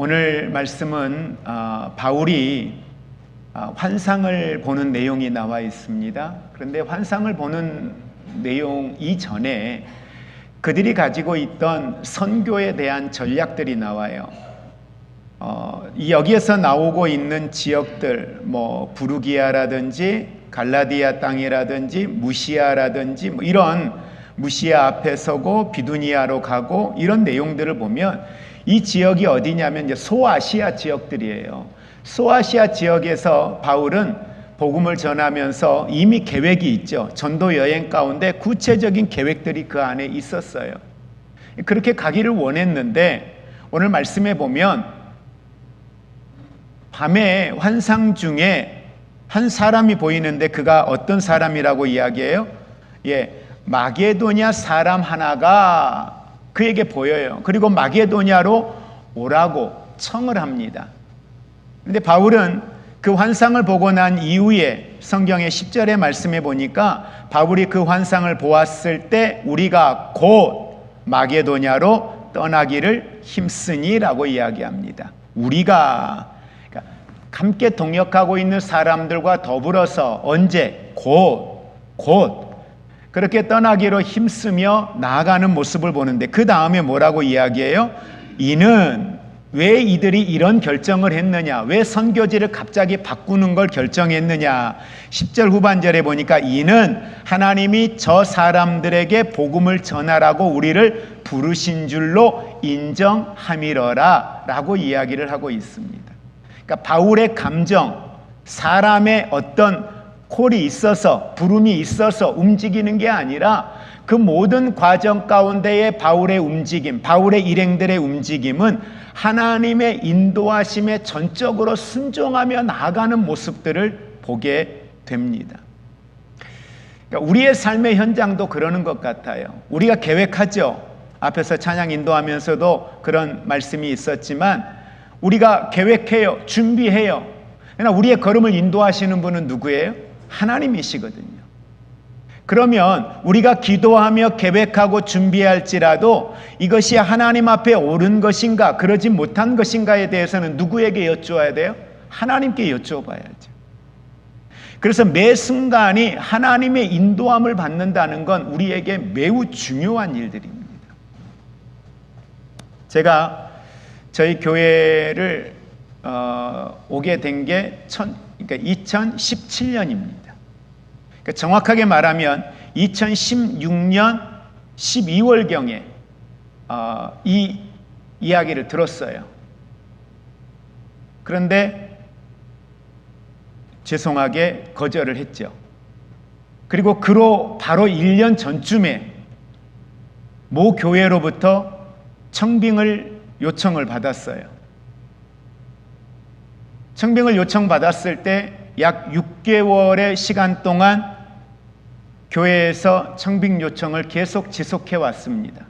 오늘 말씀은 바울이 환상을 보는 내용이 나와 있습니다. 그런데 환상을 보는 내용 이전에 그들이 가지고 있던 선교에 대한 전략들이 나와요. 여기에서 나오고 있는 지역들, 부르기아라든지 갈라디아 땅이라든지 무시아라든지 이런 무시아 앞에 서고 비두니아로 가고 이런 내용들을 보면 이 지역이 어디냐면 이제 소아시아 지역들이에요. 소아시아 지역에서 바울은 복음을 전하면서 이미 계획이 있죠. 전도 여행 가운데 구체적인 계획들이 그 안에 있었어요. 그렇게 가기를 원했는데 오늘 말씀에 보면 밤에 환상 중에 한 사람이 보이는데 그가 어떤 사람이라고 이야기해요? 마게도냐 사람 하나가 그에게 보여요. 그리고 마게도냐로 오라고 청을 합니다. 그런데 바울은 그 환상을 보고 난 이후에 성경의 10절의 말씀에 보니까 바울이 그 환상을 보았을 때 우리가 곧 마게도냐로 떠나기를 힘쓰니라고 이야기합니다. 우리가 함께 동역하고 있는 사람들과 더불어서 언제? 곧 그렇게 떠나기로 힘쓰며 나아가는 모습을 보는데 그 다음에 뭐라고 이야기해요? 이는 왜 이들이 이런 결정을 했느냐? 왜 선교지를 갑자기 바꾸는 걸 결정했느냐? 10절 후반절에 보니까 이는 하나님이 저 사람들에게 복음을 전하라고 우리를 부르신 줄로 인정함이러라 라고 이야기를 하고 있습니다. 그러니까 바울의 감정, 사람의 어떤 콜이 있어서 부름이 있어서 움직이는 게 아니라 그 모든 과정 가운데의 바울의 움직임, 바울의 일행들의 움직임은 하나님의 인도하심에 전적으로 순종하며 나아가는 모습들을 보게 됩니다. 그러니까 우리의 삶의 현장도 그러는 것 같아요. 우리가 계획하죠. 앞에서 찬양 인도하면서도 그런 말씀이 있었지만 우리가 계획해요. 준비해요. 그러나 우리의 걸음을 인도하시는 분은 누구예요? 하나님이시거든요. 그러면 우리가 기도하며 계획하고 준비할지라도 이것이 하나님 앞에 옳은 것인가 그러지 못한 것인가에 대해서는 누구에게 여쭈어야 돼요? 하나님께 여쭈어봐야죠. 그래서 매 순간이 하나님의 인도함을 받는다는 건 우리에게 매우 중요한 일들입니다. 제가 저희 교회를 오게 된 게 2017년입니다. 그러니까 정확하게 말하면 2016년 12월경에 이 이야기를 들었어요. 그런데 죄송하게 거절을 했죠. 그리고 그로 바로 1년 전쯤에 모 교회로부터 청빙을 요청을 받았어요. 청빙을 요청받았을 때 약 6개월의 시간 동안 교회에서 청빙 요청을 계속 지속해 왔습니다.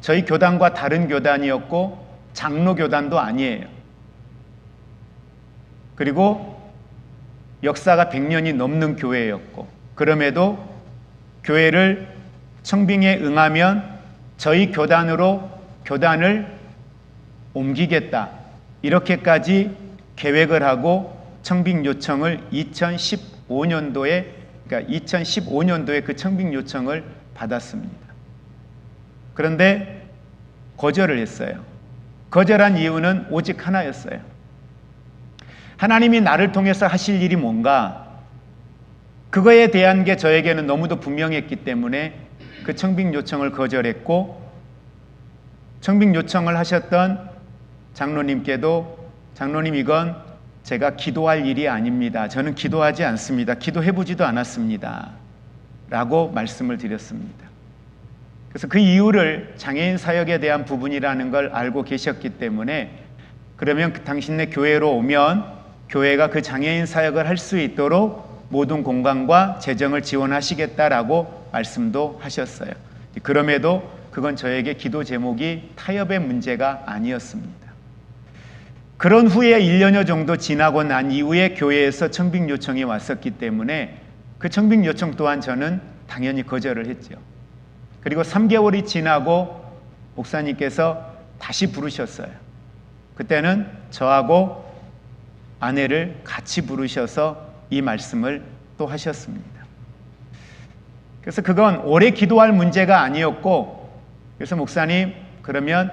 저희 교단과 다른 교단이었고 장로 교단도 아니에요. 그리고 역사가 100년이 넘는 교회였고 그럼에도 교회를 청빙에 응하면 저희 교단으로 교단을 옮기겠다. 이렇게까지 계획을 하고 청빙 요청을 2015년도에 그 청빙 요청을 받았습니다. 그런데 거절을 했어요. 거절한 이유는 오직 하나였어요. 하나님이 나를 통해서 하실 일이 뭔가 그거에 대한 게 저에게는 너무도 분명했기 때문에 그 청빙 요청을 거절했고 청빙 요청을 하셨던 장로님께도 장로님 이건 제가 기도할 일이 아닙니다. 저는 기도하지 않습니다. 기도해보지도 않았습니다. 라고 말씀을 드렸습니다. 그래서 그 이유를 장애인 사역에 대한 부분이라는 걸 알고 계셨기 때문에 그러면 당신네 교회로 오면 교회가 그 장애인 사역을 할 수 있도록 모든 공간과 재정을 지원하시겠다라고 말씀도 하셨어요. 그럼에도 그건 저에게 기도 제목이 타협의 문제가 아니었습니다. 그런 후에 1년여 정도 지나고 난 이후에 교회에서 청빙 요청이 왔었기 때문에 그 청빙 요청 또한 저는 당연히 거절을 했죠. 그리고 3개월이 지나고 목사님께서 다시 부르셨어요. 그때는 저하고 아내를 같이 부르셔서 이 말씀을 또 하셨습니다. 그래서 그건 오래 기도할 문제가 아니었고, 그래서 목사님 그러면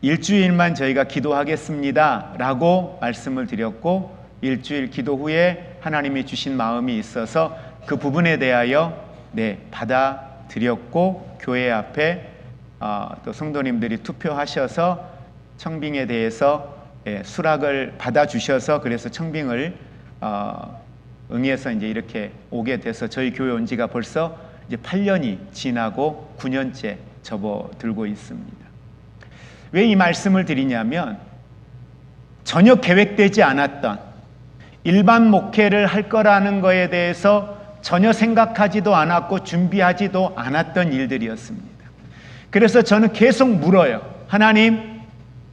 일주일만 저희가 기도하겠습니다 라고 말씀을 드렸고, 일주일 기도 후에 하나님이 주신 마음이 있어서 그 부분에 대하여 받아들였고, 교회 앞에 또 성도님들이 투표하셔서 청빙에 대해서 수락을 받아주셔서, 그래서 청빙을 응해서 이제 이렇게 오게 돼서 저희 교회 온 지가 벌써 이제 8년이 지나고 9년째 접어들고 있습니다. 왜 이 말씀을 드리냐면, 전혀 계획되지 않았던 일반 목회를 할 거라는 거에 대해서 전혀 생각하지도 않았고 준비하지도 않았던 일들이었습니다. 그래서 저는 계속 물어요. 하나님,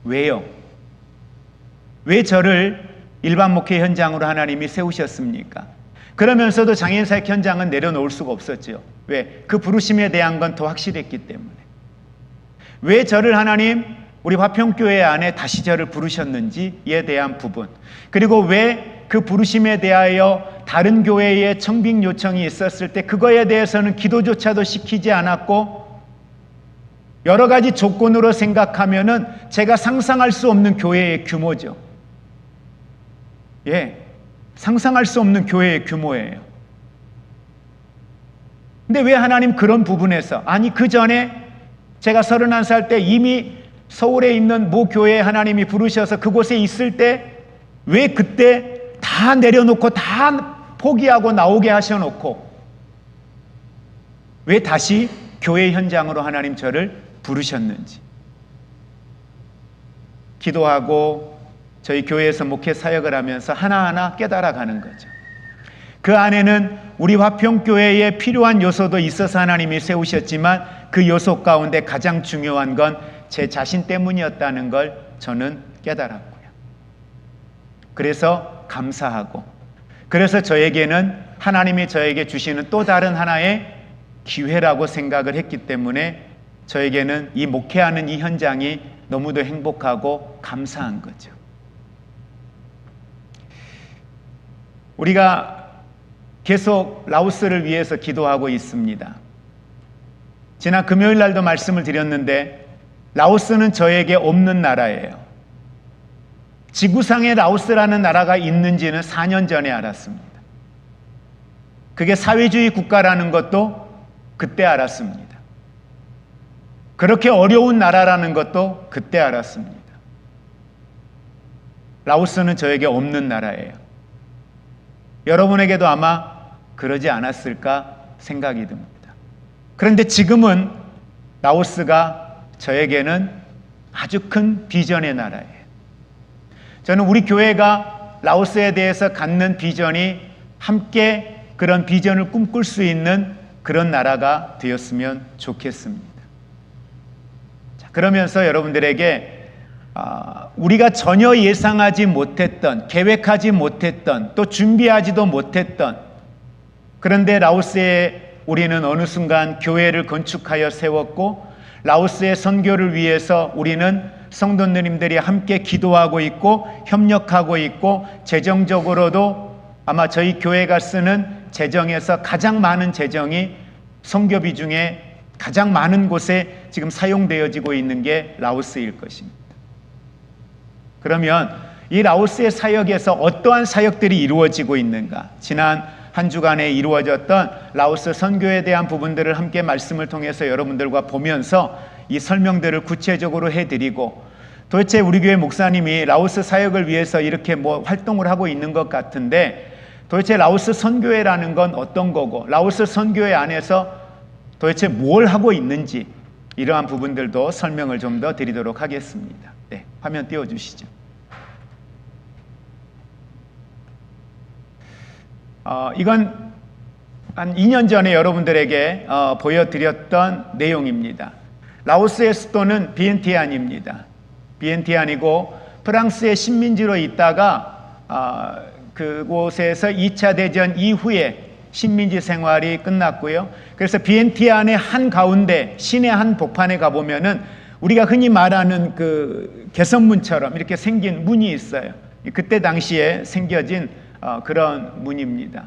왜요? 왜 저를 일반 목회 현장으로 하나님이 세우셨습니까? 그러면서도 장애인사역 현장은 내려놓을 수가 없었죠. 왜? 그 부르심에 대한 건 더 확실했기 때문에. 왜 저를 하나님 우리 화평교회 안에 다시 저를 부르셨는지에 대한 부분, 그리고 왜 그 부르심에 대하여 다른 교회에 청빙 요청이 있었을 때 그거에 대해서는 기도조차도 시키지 않았고, 여러 가지 조건으로 생각하면은 제가 상상할 수 없는 교회의 규모죠. 상상할 수 없는 교회의 규모예요. 근데 왜 하나님 그런 부분에서, 아니 그 전에 제가 31살 때 이미 서울에 있는 모 교회에 하나님이 부르셔서 그곳에 있을 때 왜 그때 다 내려놓고 다 포기하고 나오게 하셔놓고 왜 다시 교회 현장으로 하나님 저를 부르셨는지, 기도하고 저희 교회에서 목회 사역을 하면서 하나하나 깨달아가는 거죠. 그 안에는 우리 화평교회에 필요한 요소도 있어서 하나님이 세우셨지만 그 요소 가운데 가장 중요한 건 제 자신 때문이었다는 걸 저는 깨달았고요. 그래서 감사하고, 그래서 저에게는 하나님이 저에게 주시는 또 다른 하나의 기회라고 생각을 했기 때문에 저에게는 이 목회하는 이 현장이 너무도 행복하고 감사한 거죠. 우리가 계속 라오스를 위해서 기도하고 있습니다. 지난 금요일 날도 말씀을 드렸는데, 라오스는 저에게 없는 나라예요. 지구상에 라오스라는 나라가 있는지는 4년 전에 알았습니다. 그게 사회주의 국가라는 것도 그때 알았습니다. 그렇게 어려운 나라라는 것도 그때 알았습니다. 라오스는 저에게 없는 나라예요. 여러분에게도 아마 그러지 않았을까 생각이 듭니다. 그런데 지금은 라오스가 저에게는 아주 큰 비전의 나라예요. 저는 우리 교회가 라오스에 대해서 갖는 비전이 함께 그런 비전을 꿈꿀 수 있는 그런 나라가 되었으면 좋겠습니다. 자, 그러면서 여러분들에게 우리가 전혀 예상하지 못했던, 계획하지 못했던, 또 준비하지도 못했던, 그런데 라오스에 우리는 어느 순간 교회를 건축하여 세웠고, 라오스의 선교를 위해서 우리는 성도님들이 함께 기도하고 있고 협력하고 있고, 재정적으로도 아마 저희 교회가 쓰는 재정에서 가장 많은 재정이 선교비 중에 가장 많은 곳에 지금 사용되어지고 있는 게 라오스일 것입니다. 그러면 이 라오스의 사역에서 어떠한 사역들이 이루어지고 있는가? 지난 한 주간에 이루어졌던 라오스 선교에 대한 부분들을 함께 말씀을 통해서 여러분들과 보면서 이 설명들을 구체적으로 해드리고, 도대체 우리 교회 목사님이 라오스 사역을 위해서 이렇게 활동을 하고 있는 것 같은데, 도대체 라오스 선교회라는 건 어떤 거고, 라오스 선교회 안에서 도대체 뭘 하고 있는지, 이러한 부분들도 설명을 좀 더 드리도록 하겠습니다. 네, 화면 띄워주시죠. 이건 한 2년 전에 여러분들에게 보여드렸던 내용입니다. 라오스의 수도는 비엔티안입니다. 비엔티안이고 프랑스의 식민지로 있다가 그곳에서 2차 대전 이후에 식민지 생활이 끝났고요. 그래서 비엔티안의 한 가운데 시내 한 복판에 가보면은 우리가 흔히 말하는 그 개선문처럼 이렇게 생긴 문이 있어요. 그때 당시에 생겨진 그런 문입니다.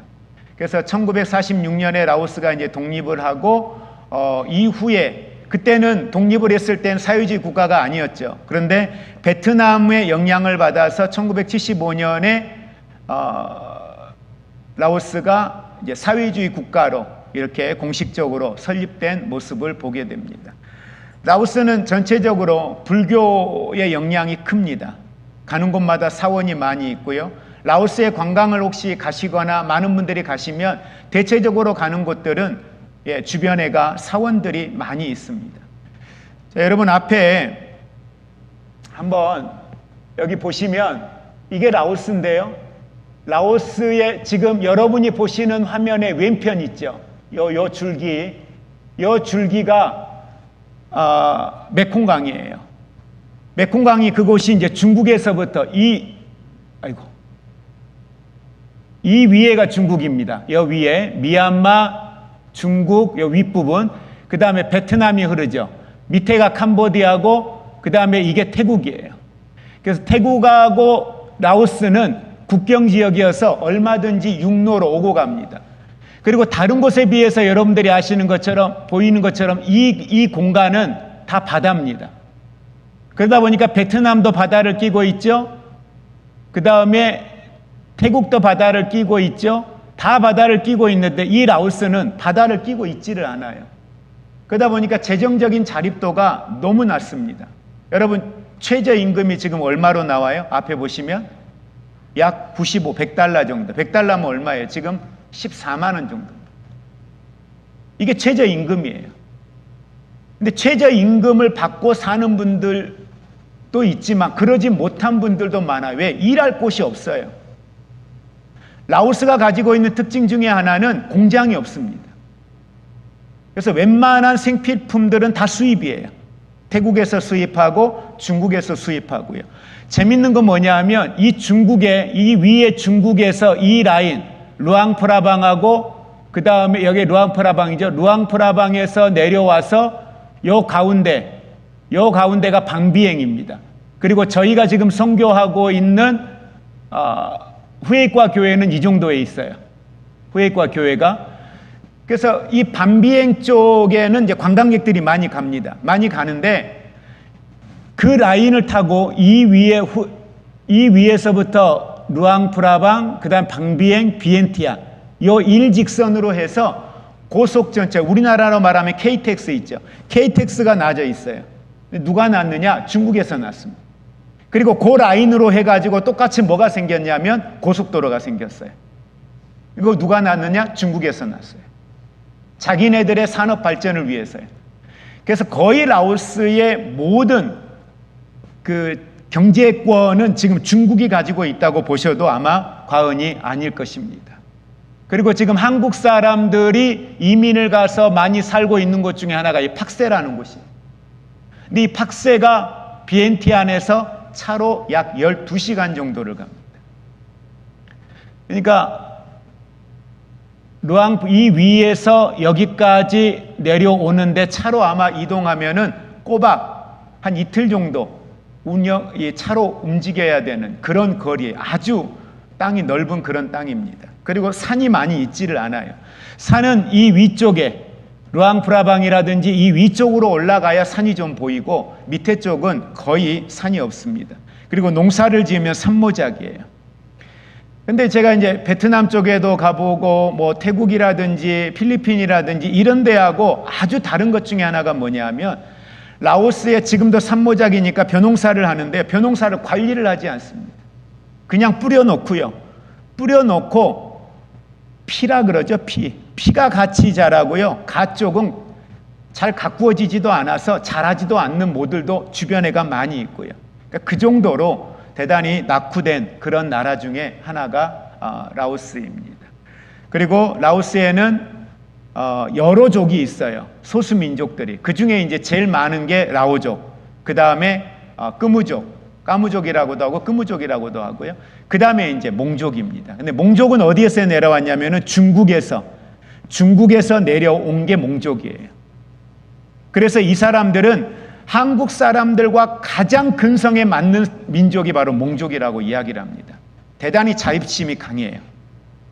그래서 1946년에 라오스가 이제 독립을 하고 이후에 그때는 독립을 했을 땐 사회주의 국가가 아니었죠. 그런데 베트남의 영향을 받아서 1975년에 라오스가 이제 사회주의 국가로 이렇게 공식적으로 설립된 모습을 보게 됩니다. 라오스는 전체적으로 불교의 영향이 큽니다. 가는 곳마다 사원이 많이 있고요. 라오스의 관광을 혹시 가시거나 많은 분들이 가시면 대체적으로 가는 곳들은 주변에가 사원들이 많이 있습니다. 자, 여러분 앞에 한번 여기 보시면 이게 라오스인데요. 라오스의 지금 여러분이 보시는 화면에 왼편 있죠. 요 줄기가 메콩강이에요. 메콩강이 그곳이 이제 중국에서부터 이 위에가 중국입니다. 요 위에 미얀마, 중국 요 윗부분, 그 다음에 베트남이 흐르죠. 밑에가 캄보디아고 그 다음에 이게 태국이에요. 그래서 태국하고 라오스는 국경 지역이어서 얼마든지 육로로 오고 갑니다. 그리고 다른 곳에 비해서 여러분들이 아시는 것처럼 보이는 것처럼 이 공간은 다 바다입니다. 그러다 보니까 베트남도 바다를 끼고 있죠. 그 다음에 태국도 바다를 끼고 있죠. 다 바다를 끼고 있는데 이 라오스는 바다를 끼고 있지를 않아요. 그러다 보니까 재정적인 자립도가 너무 낮습니다. 여러분 최저임금이 지금 얼마로 나와요? 앞에 보시면 약 100달러 정도. 100달러면 얼마예요? 지금 14만 원 정도. 이게 최저임금이에요. 근데 최저임금을 받고 사는 분들도 있지만 그러지 못한 분들도 많아요. 왜? 일할 곳이 없어요. 라오스가 가지고 있는 특징 중에 하나는 공장이 없습니다. 그래서 웬만한 생필품들은 다 수입이에요. 태국에서 수입하고 중국에서 수입하고요. 재밌는 건 뭐냐 하면 이 위에 중국에서 이 라인 루앙프라방하고 그 다음에 여기 루앙프라방이죠. 루앙프라방에서 내려와서 요 가운데가 방비행입니다. 그리고 저희가 지금 선교하고 있는 후에이과 교회는 이 정도에 있어요. 후에이과 교회가. 그래서 이 반비행 쪽에는 이제 관광객들이 많이 갑니다. 많이 가는데 그 라인을 타고 이 위에서부터 루앙프라방, 그 다음 방비행, 비엔티안 요 일직선으로 해서 고속 전철, 우리나라로 말하면 KTX 있죠. KTX가 나져 있어요. 누가 났느냐? 중국에서 났습니다. 그리고 그 라인으로 해가지고 똑같이 뭐가 생겼냐면 고속도로가 생겼어요. 이거 누가 났느냐? 중국에서 났어요. 자기네들의 산업 발전을 위해서요. 그래서 거의 라오스의 모든 그 경제권은 지금 중국이 가지고 있다고 보셔도 아마 과언이 아닐 것입니다. 그리고 지금 한국 사람들이 이민을 가서 많이 살고 있는 곳 중에 하나가 이 팍세라는 곳이에요. 근데 이 팍세가 비엔티안에서 차로 약 12시간 정도를 갑니다. 그러니까 이 위에서 여기까지 내려오는데 차로 아마 이동하면은 꼬박 한 이틀 정도 차로 움직여야 되는 그런 거리에 아주 땅이 넓은 그런 땅입니다. 그리고 산이 많이 있지를 않아요. 산은 이 위쪽에 루앙프라방이라든지 이 위쪽으로 올라가야 산이 좀 보이고 밑에 쪽은 거의 산이 없습니다. 그리고 농사를 지으면 산모작이에요. 근데 제가 이제 베트남 쪽에도 가보고 뭐 태국이라든지 필리핀이라든지 이런 데하고 아주 다른 것 중에 하나가 뭐냐면 라오스에 지금도 산모작이니까 벼농사를 하는데 벼농사를 관리를 하지 않습니다. 그냥 뿌려놓고요. 뿌려놓고 피라 그러죠. 피가 같이 자라고요. 가 쪽은 잘 가꾸어지지도 않아서 자라지도 않는 모들도 주변에가 많이 있고요. 그러니까 그 정도로 대단히 낙후된 그런 나라 중에 하나가 라오스입니다. 그리고 라오스에는 여러 족이 있어요. 소수 민족들이. 그 중에 이제 제일 많은 게 라오족, 그 다음에 끄무족, 까무족이라고도 하고 끄무족이라고도 하고요. 그 다음에 이제 몽족입니다. 근데 몽족은 어디에서 내려왔냐면은 중국에서 내려온 게 몽족이에요. 그래서 이 사람들은 한국 사람들과 가장 근성에 맞는 민족이 바로 몽족이라고 이야기를 합니다. 대단히 자립심이 강해요.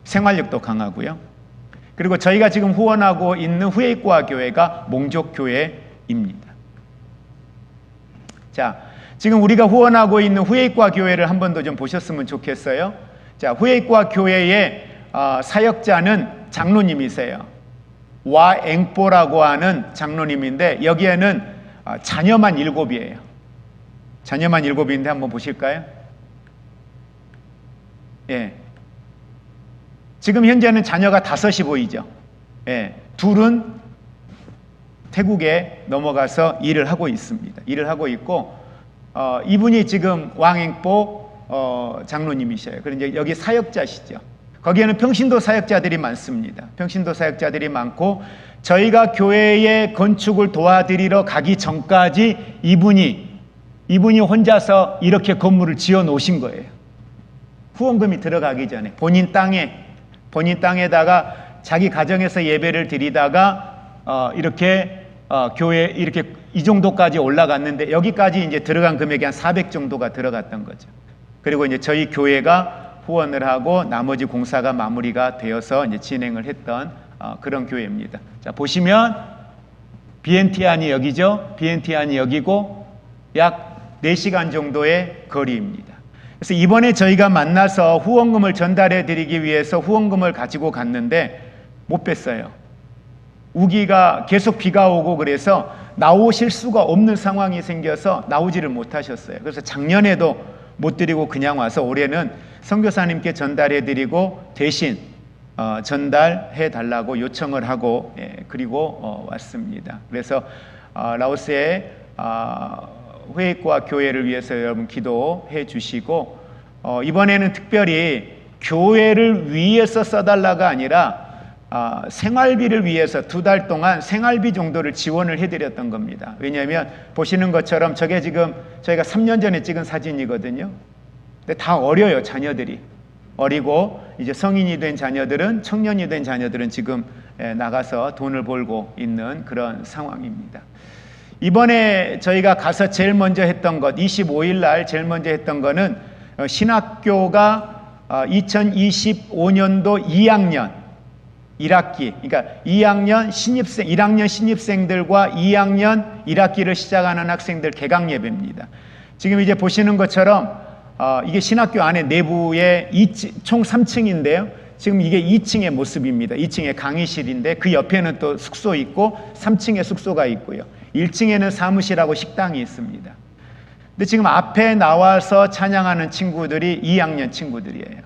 생활력도 강하고요. 그리고 저희가 지금 후원하고 있는 후에이과 교회가 몽족 교회입니다. 자, 지금 우리가 후원하고 있는 후에이과 교회를 한 번 더 좀 보셨으면 좋겠어요. 자, 후에이과 교회의 사역자는 장로님이세요. 와앵뽀라고 하는 장로님인데 여기에는 자녀만 7이에요. 자녀만 7인데 한번 보실까요? 예. 지금 현재는 자녀가 5이 보이죠. 예. 둘은 태국에 넘어가서 일을 하고 있습니다. 일을 하고 있고, 이분이 지금 왕앵뽀 장로님이셔요. 그런데 여기 사역자시죠. 거기에는 평신도 사역자들이 많습니다. 평신도 사역자들이 많고, 저희가 교회의 건축을 도와드리러 가기 전까지 이분이 혼자서 이렇게 건물을 지어 놓으신 거예요. 후원금이 들어가기 전에 본인 땅에다가 자기 가정에서 예배를 드리다가 이렇게 교회 이렇게 이 정도까지 올라갔는데 여기까지 이제 들어간 금액이 한 400 정도가 들어갔던 거죠. 그리고 이제 저희 교회가 후원을 하고 나머지 공사가 마무리가 되어서 이제 진행을 했던 그런 교회입니다. 자, 보시면 비엔티안이 여기죠. 비엔티안이 여기고 약 4시간 정도의 거리입니다. 그래서 이번에 저희가 만나서 후원금을 전달해 드리기 위해서 후원금을 가지고 갔는데 못 뺐어요. 우기가 계속 비가 오고 그래서 나오실 수가 없는 상황이 생겨서 나오지를 못하셨어요. 그래서 작년에도 못 드리고 그냥 와서 올해는 선교사님께 전달해 드리고 대신 전달해 달라고 요청을 하고 그리고 왔습니다. 그래서 라오스의 후에이과 교회를 위해서 여러분 기도해 주시고 이번에는 특별히 교회를 위해서 써달라가 아니라 생활비를 위해서 2달 동안 생활비 정도를 지원을 해드렸던 겁니다. 왜냐하면 보시는 것처럼 저게 지금 저희가 3년 전에 찍은 사진이거든요. 근데 다 어려요. 자녀들이 어리고 이제 성인이 된 자녀들은 청년이 된 자녀들은 지금 나가서 돈을 벌고 있는 그런 상황입니다. 이번에 저희가 가서 제일 먼저 했던 것 25일 날 제일 먼저 했던 거는 신학교가 2025년도 2학년 1학기, 그러니까 2학년 신입생, 1학년 신입생들과 2학년 1학기를 시작하는 학생들 개강 예배입니다. 지금 이제 보시는 것처럼 이게 신학교 안에 내부에 총 3층인데요. 지금 이게 2층의 모습입니다. 2층의 강의실인데 그 옆에는 또 숙소 있고 3층에 숙소가 있고요. 1층에는 사무실하고 식당이 있습니다. 근데 지금 앞에 나와서 찬양하는 친구들이 2학년 친구들이에요.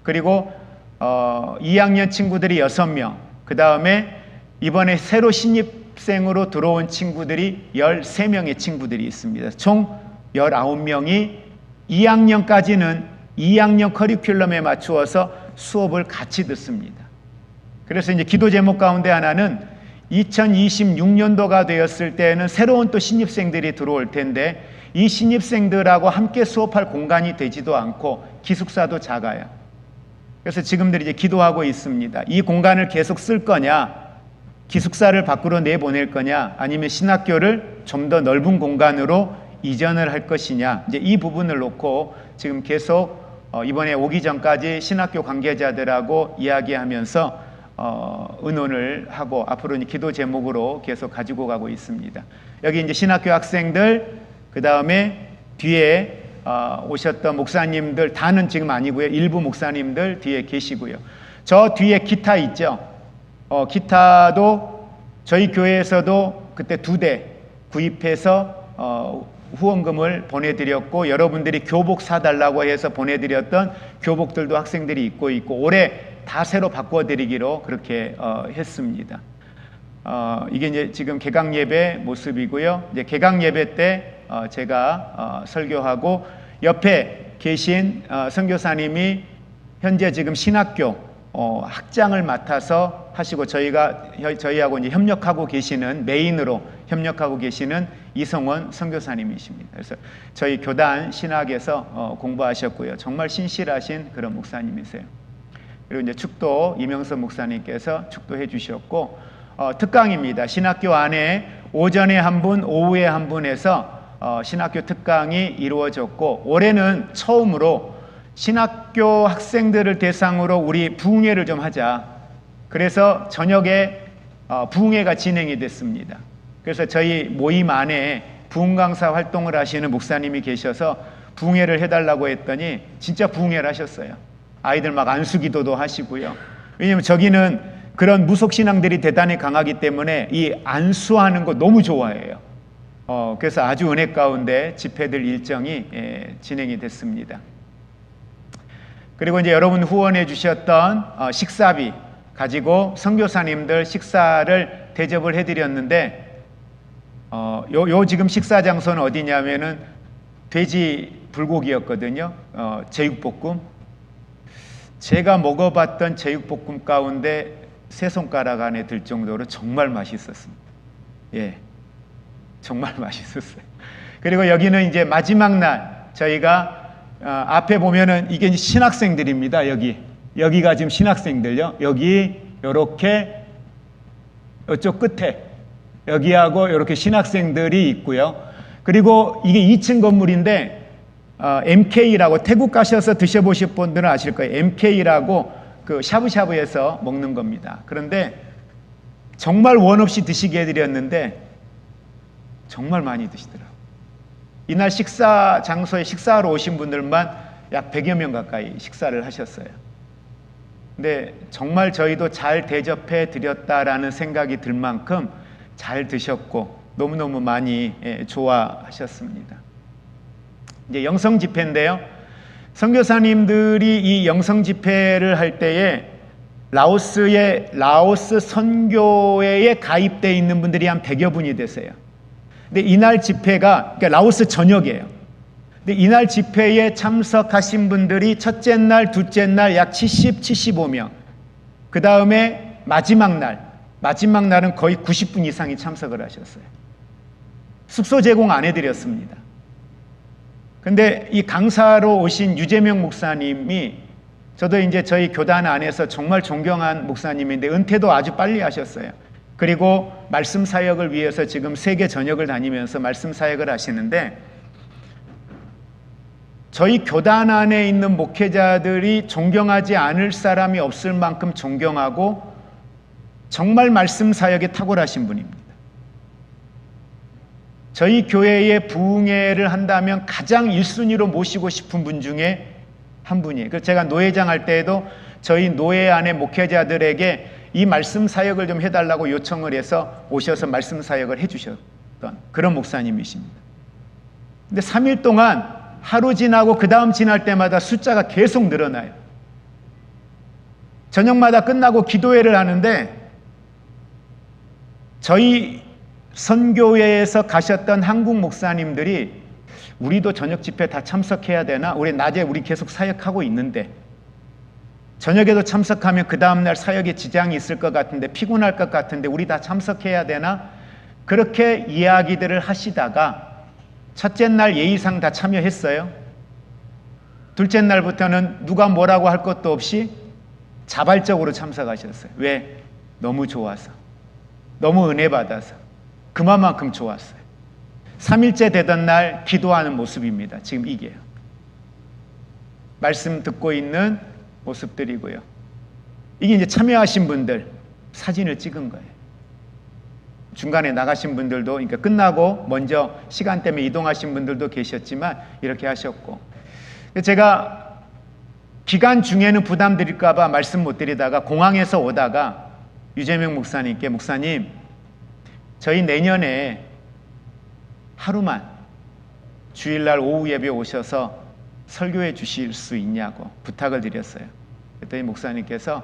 그리고 2학년 친구들이 6명, 그 다음에 이번에 새로 신입생으로 들어온 친구들이 13명의 친구들이 있습니다. 총 19명이 2학년까지는 2학년 커리큘럼에 맞추어서 수업을 같이 듣습니다. 그래서 이제 기도 제목 가운데 하나는 2026년도가 되었을 때는 새로운 또 신입생들이 들어올 텐데 이 신입생들하고 함께 수업할 공간이 되지도 않고 기숙사도 작아요. 그래서 지금들 이제 기도하고 있습니다. 이 공간을 계속 쓸 거냐, 기숙사를 밖으로 내보낼 거냐, 아니면 신학교를 좀 더 넓은 공간으로 이전을 할 것이냐, 이제 이 부분을 놓고 지금 계속 이번에 오기 전까지 신학교 관계자들하고 이야기하면서 의논을 하고 앞으로 이제 기도 제목으로 계속 가지고 가고 있습니다. 여기 이제 신학교 학생들, 그 다음에 뒤에 오셨던 목사님들 다는 지금 아니고요. 일부 목사님들 뒤에 계시고요. 저 뒤에 기타 있죠. 기타도 저희 교회에서도 그때 2대 구입해서 후원금을 보내드렸고 여러분들이 교복 사달라고 해서 보내드렸던 교복들도 학생들이 입고 있고 올해 다 새로 바꿔드리기로 그렇게 했습니다. 이게 이제 지금 개강 예배 모습이고요. 이제 개강 예배 때 제가 설교하고 옆에 계신 선교사님이 현재 지금 신학교 학장을 맡아서 하시고 저희하고 이제 협력하고 계시는 메인으로 협력하고 계시는 이성원 선교사님이십니다. 그래서 저희 교단 신학에서 공부하셨고요. 정말 신실하신 그런 목사님이세요. 그리고 이제 축도 이명선 목사님께서 축도해 주셨고 특강입니다. 신학교 안에 오전에 한 분, 오후에 한 분 해서 신학교 특강이 이루어졌고, 올해는 처음으로 신학교 학생들을 대상으로 우리 부흥회를 좀 하자. 그래서 저녁에 부흥회가 진행이 됐습니다. 그래서 저희 모임 안에 부흥 강사 활동을 하시는 목사님이 계셔서 부흥회를 해달라고 했더니 진짜 부흥회를 하셨어요. 아이들 막 안수기도도 하시고요. 왜냐하면 저기는 그런 무속신앙들이 대단히 강하기 때문에 이 안수하는 거 너무 좋아해요. 그래서 아주 은혜 가운데 집회들 일정이 진행이 됐습니다. 그리고 이제 여러분 후원해 주셨던 식사비 가지고 선교사님들 식사를 대접을 해드렸는데, 요 지금 식사 장소는 어디냐면은 돼지 불고기였거든요. 제육볶음. 제가 먹어봤던 제육볶음 가운데 세 손가락 안에 들 정도로 정말 맛있었습니다. 예, 정말 맛있었어요. 그리고 여기는 이제 마지막 날 저희가 앞에 보면은 이게 신학생들입니다. 여기가 지금 신학생들요. 여기 요렇게 이쪽 끝에 여기하고 이렇게 신학생들이 있고요. 그리고 이게 2층 건물인데 MK라고, 태국 가셔서 드셔보실 분들은 아실 거예요. MK라고 그 샤브샤브에서 먹는 겁니다. 그런데 정말 원 없이 드시게 해드렸는데 정말 많이 드시더라고요. 이날 식사 장소에 식사하러 오신 분들만 약 100여 명 가까이 식사를 하셨어요. 근데 정말 저희도 잘 대접해 드렸다라는 생각이 들 만큼 잘 드셨고 너무너무 많이 좋아하셨습니다. 이제 영성 집회인데요. 선교사님들이 이 영성 집회를 할 때에 라오스 선교회에 가입되어 있는 분들이 한 100여 분이 되세요. 근데 이날 집회가 그러니까 라오스 전역이에요. 근데 이날 집회에 참석하신 분들이 첫째 날, 둘째 날 약 75명. 그 다음에 마지막 날은 거의 90분 이상이 참석을 하셨어요. 숙소 제공 안 해드렸습니다. 근데 이 강사로 오신 유재명 목사님이, 저도 이제 저희 교단 안에서 정말 존경한 목사님인데 은퇴도 아주 빨리 하셨어요. 그리고 말씀 사역을 위해서 지금 세계 전역을 다니면서 말씀 사역을 하시는데, 저희 교단 안에 있는 목회자들이 존경하지 않을 사람이 없을 만큼 존경하고 정말 말씀 사역에 탁월하신 분입니다. 저희 교회에 부흥회를 한다면 가장 1순위로 모시고 싶은 분 중에 한 분이에요. 그래서 제가 노회장 할 때에도 저희 노회 안에 목회자들에게 이 말씀 사역을 좀 해달라고 요청을 해서 오셔서 말씀 사역을 해주셨던 그런 목사님이십니다. 근데 3일 동안 하루 지나고 그 다음 지날 때마다 숫자가 계속 늘어나요. 저녁마다 끝나고 기도회를 하는데 저희 선교회에서 가셨던 한국 목사님들이 우리도 저녁 집회 다 참석해야 되나? 우리 낮에 우리 계속 사역하고 있는데 저녁에도 참석하면 그 다음날 사역에 지장이 있을 것 같은데, 피곤할 것 같은데 우리 다 참석해야 되나? 그렇게 이야기들을 하시다가 첫째 날 예의상 다 참여했어요. 둘째 날부터는 누가 뭐라고 할 것도 없이 자발적으로 참석하셨어요. 왜? 너무 좋아서, 너무 은혜 받아서, 그만큼 좋았어요. 3일째 되던 날 기도하는 모습입니다. 지금 이게요. 말씀 듣고 있는 모습들이고요. 이게 이제 참여하신 분들 사진을 찍은 거예요. 중간에 나가신 분들도, 그러니까 끝나고 먼저 시간 때문에 이동하신 분들도 계셨지만 이렇게 하셨고, 제가 기간 중에는 부담 드릴까 봐 말씀 못 드리다가 공항에서 오다가 유재명 목사님께, 목사님 저희 내년에 하루만 주일날 오후 예배 오셔서 설교해 주실 수 있냐고 부탁을 드렸어요. 그랬더니 목사님께서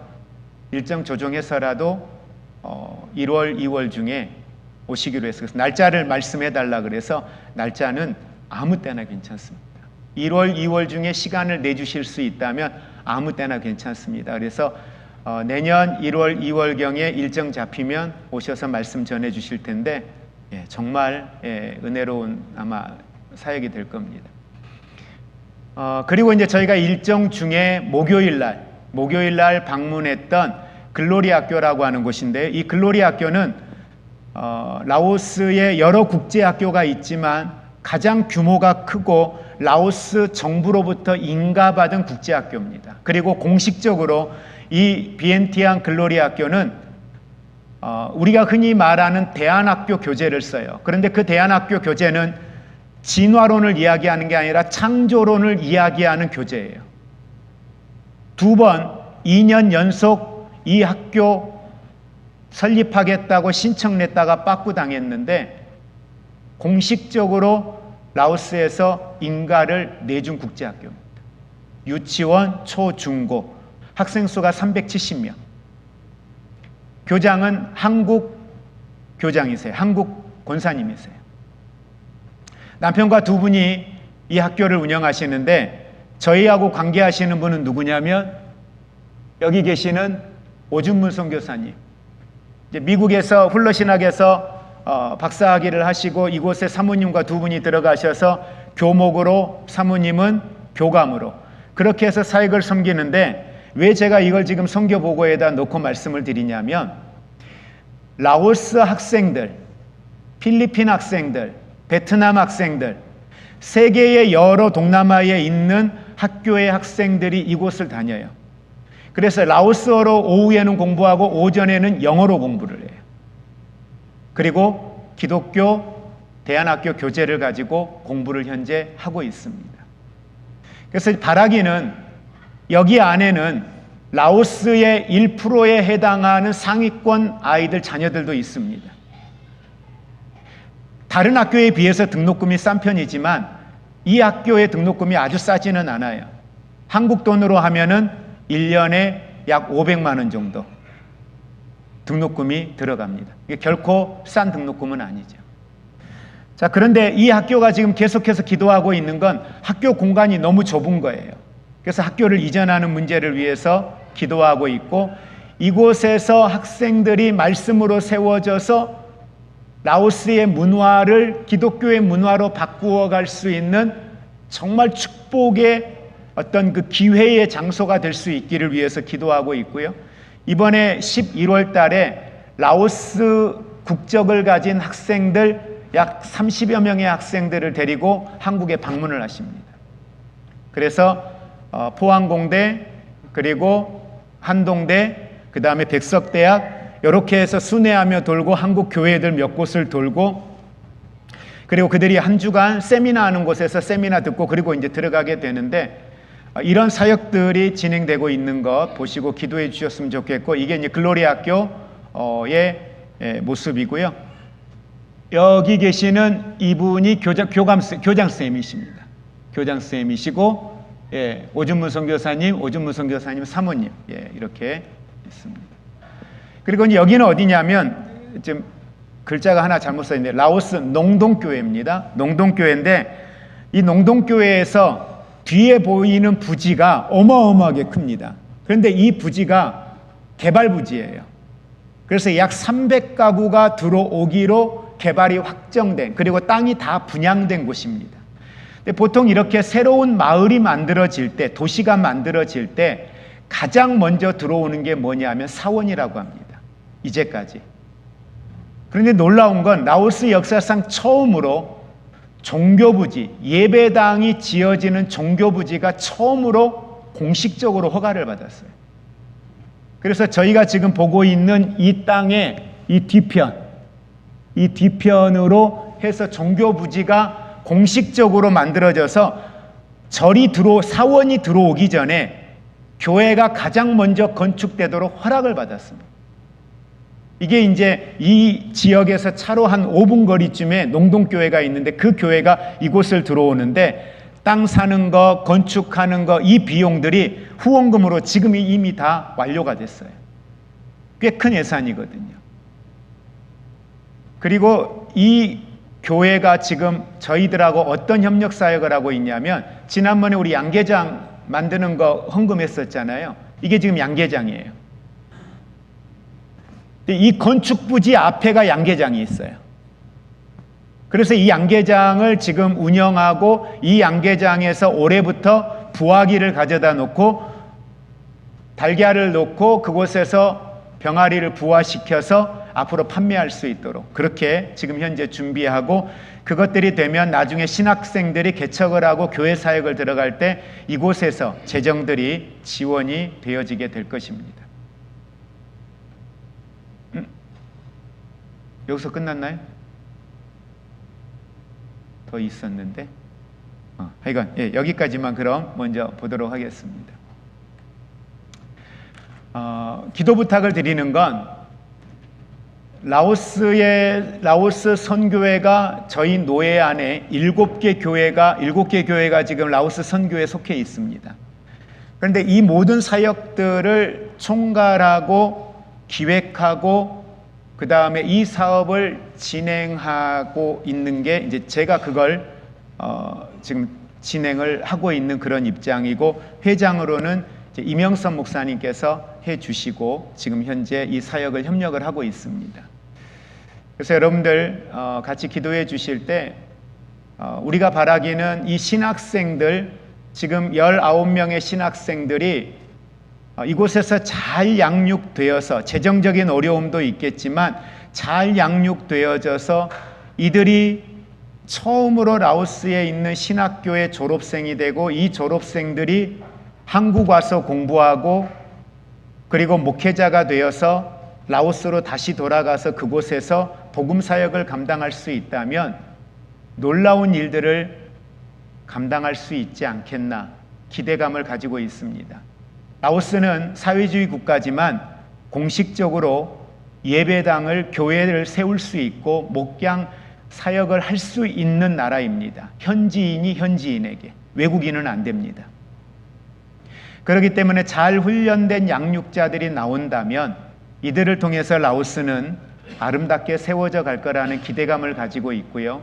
일정 조정해서라도 1월, 2월 중에 오시기로 해서, 그래서 날짜를 말씀해 달라 그래서 날짜는 아무 때나 괜찮습니다. 1월, 2월 중에 시간을 내주실 수 있다면 아무 때나 괜찮습니다. 그래서 내년 1월, 2월경에 일정 잡히면 오셔서 말씀 전해 주실 텐데 정말 은혜로운 아마 사역이 될 겁니다. 그리고 이제 저희가 일정 중에 목요일 날 방문했던 글로리 학교라고 하는 곳인데, 이 글로리 학교는 라오스에 여러 국제학교가 있지만 가장 규모가 크고 라오스 정부로부터 인가받은 국제학교입니다. 그리고 공식적으로 이 비엔티앙 글로리 학교는 우리가 흔히 말하는 대안학교 교재를 써요. 그런데 그 대안학교 교재는 진화론을 이야기하는 게 아니라 창조론을 이야기하는 교재예요. 2번 2년 연속 이 학교 설립하겠다고 신청냈다가 빠꾸당했는데 공식적으로 라오스에서 인가를 내준 국제학교입니다. 유치원, 초, 중고 학생 수가 370명. 교장은 한국 교장이세요. 한국 권사님이세요. 남편과 2분이 이 학교를 운영하시는데 저희하고 관계하시는 분은 누구냐면 여기 계시는 오준문 선교사님. 이제 미국에서 훌러신학에서 박사학위를 하시고 이곳에 사모님과 2분이 들어가셔서 교목으로, 사모님은 교감으로 그렇게 해서 사역을 섬기는데, 왜 제가 이걸 지금 선교 보고에다 놓고 말씀을 드리냐면 라오스 학생들, 필리핀 학생들, 베트남 학생들, 세계의 여러 동남아에 있는 학교의 학생들이 이곳을 다녀요. 그래서 라오스어로 오후에는 공부하고 오전에는 영어로 공부를 해요. 그리고 기독교 대안학교 교재를 가지고 공부를 현재 하고 있습니다. 그래서 바라기는 여기 안에는 라오스의 1%에 해당하는 상위권 아이들 자녀들도 있습니다. 다른 학교에 비해서 등록금이 싼 편이지만 이 학교의 등록금이 아주 싸지는 않아요. 한국 돈으로 하면은 1년에 약 500만 원 정도 등록금이 들어갑니다. 이게 결코 싼 등록금은 아니죠. 자, 그런데 이 학교가 지금 계속해서 기도하고 있는 건 학교 공간이 너무 좁은 거예요. 그래서 학교를 이전하는 문제를 위해서 기도하고 있고, 이곳에서 학생들이 말씀으로 세워져서 라오스의 문화를 기독교의 문화로 바꾸어 갈 수 있는 정말 축복의 어떤 그 기회의 장소가 될 수 있기를 위해서 기도하고 있고요. 이번에 11월 달에 라오스 국적을 가진 학생들 약 30여 명의 학생들을 데리고 한국에 방문을 하십니다. 그래서 포항공대, 그리고 한동대, 그 다음에 백석대학 이렇게 해서 순회하며 돌고 한국 교회들 몇 곳을 돌고, 그리고 그들이 한 주간 세미나 하는 곳에서 세미나 듣고 그리고 이제 들어가게 되는데, 이런 사역들이 진행되고 있는 것 보시고 기도해 주셨으면 좋겠고, 이게 이제 글로리 학교의 모습이고요. 여기 계시는 이분이 교장선생님이십니다. 교장선생님이시고, 오준문 선교사님 사모님, 이렇게 있습니다. 그리고 여기는 어디냐면, 지금 글자가 하나 잘못 써 있는데 라오스 농동교회입니다. 농동교회인데 이 농동교회에서 뒤에 보이는 부지가 어마어마하게 큽니다. 그런데 이 부지가 개발 부지예요. 그래서 약 300가구가 들어오기로 개발이 확정된, 그리고 땅이 다 분양된 곳입니다. 근데 보통 이렇게 새로운 마을이 만들어질 때, 도시가 만들어질 때 가장 먼저 들어오는 게 뭐냐면 사원이라고 합니다. 이제까지. 그런데 놀라운 건 라오스 역사상 처음으로 종교부지, 예배당이 지어지는 종교부지가 처음으로 공식적으로 허가를 받았어요. 그래서 저희가 지금 보고 있는 이 땅의 이 뒤편으로 해서 종교부지가 공식적으로 만들어져서 사원이 들어오기 전에 교회가 가장 먼저 건축되도록 허락을 받았습니다. 이게 이제 이 지역에서 차로 한 5분 거리쯤에 농동교회가 있는데 그 교회가 이곳을 들어오는데, 땅 사는 거, 건축하는 거, 이 비용들이 후원금으로 지금 이미 다 완료가 됐어요. 꽤 큰 예산이거든요. 그리고 이 교회가 지금 저희들하고 어떤 협력 사역을 하고 있냐면, 지난번에 우리 양계장 만드는 거 헌금했었잖아요. 이게 지금 양계장이에요. 이 건축부지 앞에가 양계장이 있어요. 그래서 이 양계장을 지금 운영하고, 이 양계장에서 올해부터 부화기를 가져다 놓고 달걀을 놓고 그곳에서 병아리를 부화시켜서 앞으로 판매할 수 있도록 그렇게 지금 현재 준비하고, 그것들이 되면 나중에 신학생들이 개척을 하고 교회 사역을 들어갈 때 이곳에서 재정들이 지원이 되어지게 될 것입니다. 여기서 끝났나요? 더 있었는데 하여간 여기까지만 그럼 먼저 보도록 하겠습니다. 기도 부탁을 드리는 건, 라오스 선교회가 저희 노예 안에 7개 교회가 지금 라오스 선교회에 속해 있습니다. 그런데 이 모든 사역들을 총괄하고 기획하고 그 다음에 이 사업을 진행하고 있는 게 이제 제가 그걸 지금 진행을 하고 있는 그런 입장이고, 회장으로는 이제 이명선 목사님께서 해주시고 지금 현재 이 사역을 협력을 하고 있습니다. 그래서 여러분들 같이 기도해 주실 때 우리가 바라기는 이 신학생들, 지금 19명의 신학생들이 이곳에서 잘 양육되어서, 재정적인 어려움도 있겠지만 잘 양육되어져서 이들이 처음으로 라오스에 있는 신학교의 졸업생이 되고, 이 졸업생들이 한국 와서 공부하고 그리고 목회자가 되어서 라오스로 다시 돌아가서 그곳에서 복음 사역을 감당할 수 있다면 놀라운 일들을 감당할 수 있지 않겠나 기대감을 가지고 있습니다. 라오스는 사회주의 국가지만 공식적으로 예배당을, 교회를 세울 수 있고 목양 사역을 할 수 있는 나라입니다. 현지인이 현지인에게, 외국인은 안 됩니다. 그렇기 때문에 잘 훈련된 양육자들이 나온다면 이들을 통해서 라오스는 아름답게 세워져 갈 거라는 기대감을 가지고 있고요.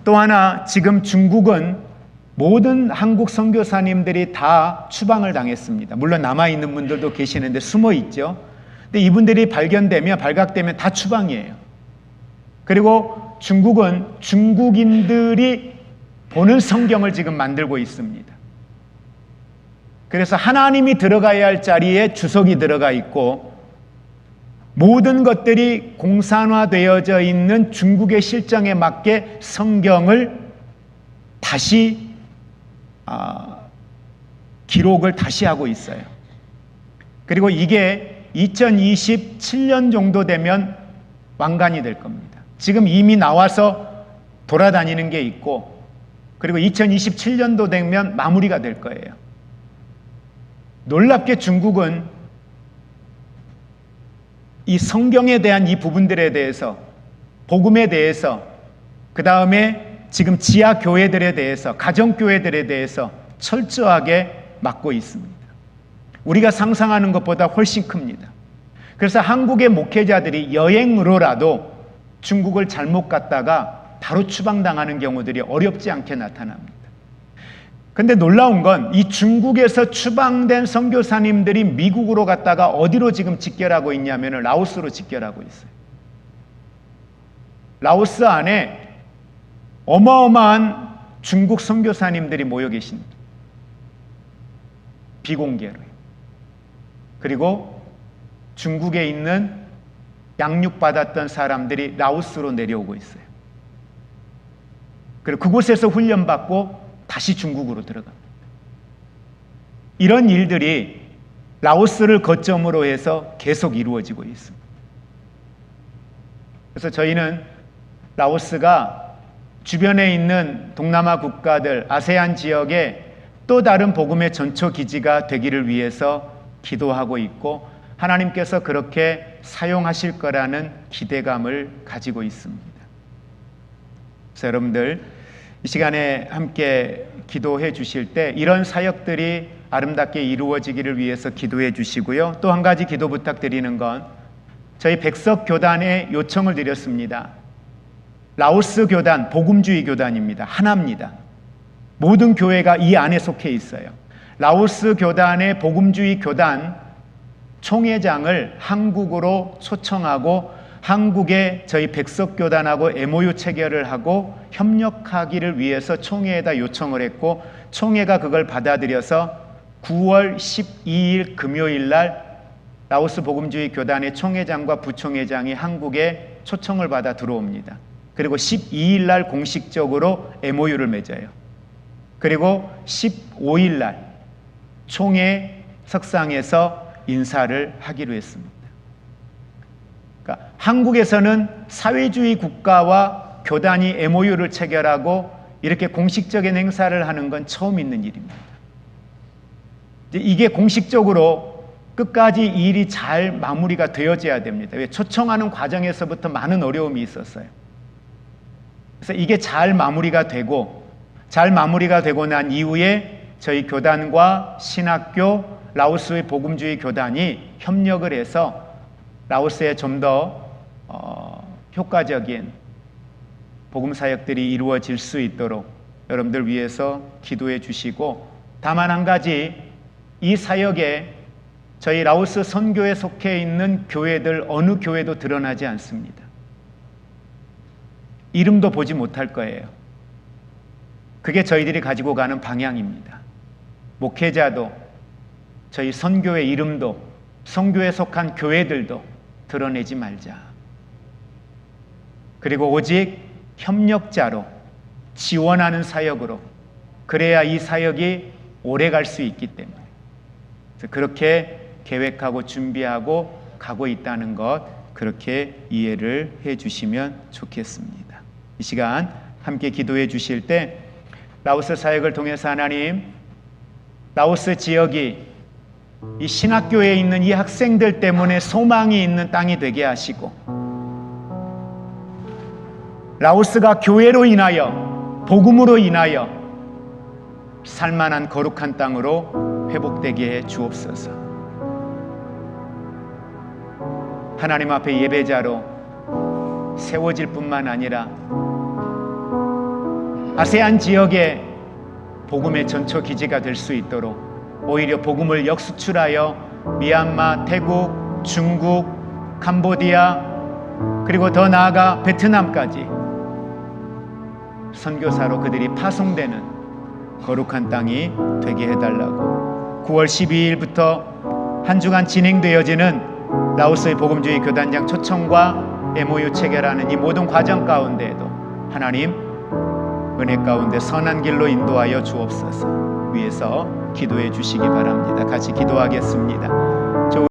또 하나, 지금 중국은 모든 한국 선교사님들이 다 추방을 당했습니다. 물론 남아있는 분들도 계시는데 숨어 있죠. 근데 이분들이 발각되면 다 추방이에요. 그리고 중국은 중국인들이 보는 성경을 지금 만들고 있습니다. 그래서 하나님이 들어가야 할 자리에 주석이 들어가 있고, 모든 것들이 공산화되어져 있는 중국의 실정에 맞게 성경을 다시 기록을 다시 하고 있어요. 그리고 이게 2027년 정도 되면 완간이 될 겁니다. 지금 이미 나와서 돌아다니는 게 있고, 그리고 2027년도 되면 마무리가 될 거예요. 놀랍게 중국은 이 성경에 대한 이 부분들에 대해서, 복음에 대해서, 그 다음에 지금 지하 교회들에 대해서, 가정 교회들에 대해서 철저하게 막고 있습니다. 우리가 상상하는 것보다 훨씬 큽니다. 그래서 한국의 목회자들이 여행으로라도 중국을 잘못 갔다가 바로 추방당하는 경우들이 어렵지 않게 나타납니다. 근데 놀라운 건 이 중국에서 추방된 선교사님들이 미국으로 갔다가 어디로 지금 직결하고 있냐면 라오스로 직결하고 있어요. 라오스 안에 어마어마한 중국 선교사님들이 모여 계십니다. 비공개로요. 그리고 중국에 있는 양육받았던 사람들이 라오스로 내려오고 있어요. 그리고 그곳에서 훈련받고 다시 중국으로 들어갑니다. 이런 일들이 라오스를 거점으로 해서 계속 이루어지고 있습니다. 그래서 저희는 라오스가 주변에 있는 동남아 국가들, 아세안 지역에 또 다른 복음의 전초 기지가 되기를 위해서 기도하고 있고, 하나님께서 그렇게 사용하실 거라는 기대감을 가지고 있습니다. 그래서 여러분들 이 시간에 함께 기도해 주실 때 이런 사역들이 아름답게 이루어지기를 위해서 기도해 주시고요. 또 한 가지 기도 부탁드리는 건, 저희 백석 교단에 요청을 드렸습니다. 라오스 교단, 복음주의 교단입니다. 하나입니다. 모든 교회가 이 안에 속해 있어요. 라오스 교단의 복음주의 교단 총회장을 한국으로 초청하고 한국의 저희 백석교단하고 MOU 체결을 하고 협력하기를 위해서 총회에다 요청을 했고, 총회가 그걸 받아들여서 9월 12일 금요일 날 라오스 복음주의 교단의 총회장과 부총회장이 한국에 초청을 받아 들어옵니다. 그리고 12일 날 공식적으로 MOU를 맺어요. 그리고 15일 날 총회 석상에서 인사를 하기로 했습니다. 그러니까 한국에서는 사회주의 국가와 교단이 MOU를 체결하고 이렇게 공식적인 행사를 하는 건 처음 있는 일입니다. 이게 공식적으로 끝까지 일이 잘 마무리가 되어져야 됩니다. 왜? 초청하는 과정에서부터 많은 어려움이 있었어요. 그래서 이게 잘 마무리가 되고 난 이후에 저희 교단과 신학교, 라오스의 복음주의 교단이 협력을 해서 라오스에 좀 더 효과적인 복음 사역들이 이루어질 수 있도록 여러분들 위해서 기도해 주시고, 다만 한 가지, 이 사역에 저희 라오스 선교에 속해 있는 교회들 어느 교회도 드러나지 않습니다. 이름도 보지 못할 거예요. 그게 저희들이 가지고 가는 방향입니다. 목회자도, 저희 선교의 이름도, 선교에 속한 교회들도 드러내지 말자. 그리고 오직 협력자로, 지원하는 사역으로, 그래야 이 사역이 오래 갈 수 있기 때문에, 그래서 그렇게 계획하고 준비하고 가고 있다는 것, 그렇게 이해를 해 주시면 좋겠습니다. 이 시간 함께 기도해 주실 때, 라오스 사역을 통해서 하나님, 라오스 지역이 이 신학교에 있는 이 학생들 때문에 소망이 있는 땅이 되게 하시고, 라오스가 교회로 인하여, 복음으로 인하여 살만한 거룩한 땅으로 회복되게 해 주옵소서. 하나님 앞에 예배자로 세워질 뿐만 아니라 아세안 지역의 복음의 전초 기지가 될 수 있도록, 오히려 복음을 역수출하여 미얀마, 태국, 중국, 캄보디아, 그리고 더 나아가 베트남까지 선교사로 그들이 파송되는 거룩한 땅이 되게 해달라고, 9월 12일부터 한 주간 진행되어지는 라오스의 복음주의 교단장 초청과 MOU 체결하는 이 모든 과정 가운데에도 하나님 은혜 가운데 선한 길로 인도하여 주옵소서. 위에서 기도해 주시기 바랍니다. 같이 기도하겠습니다.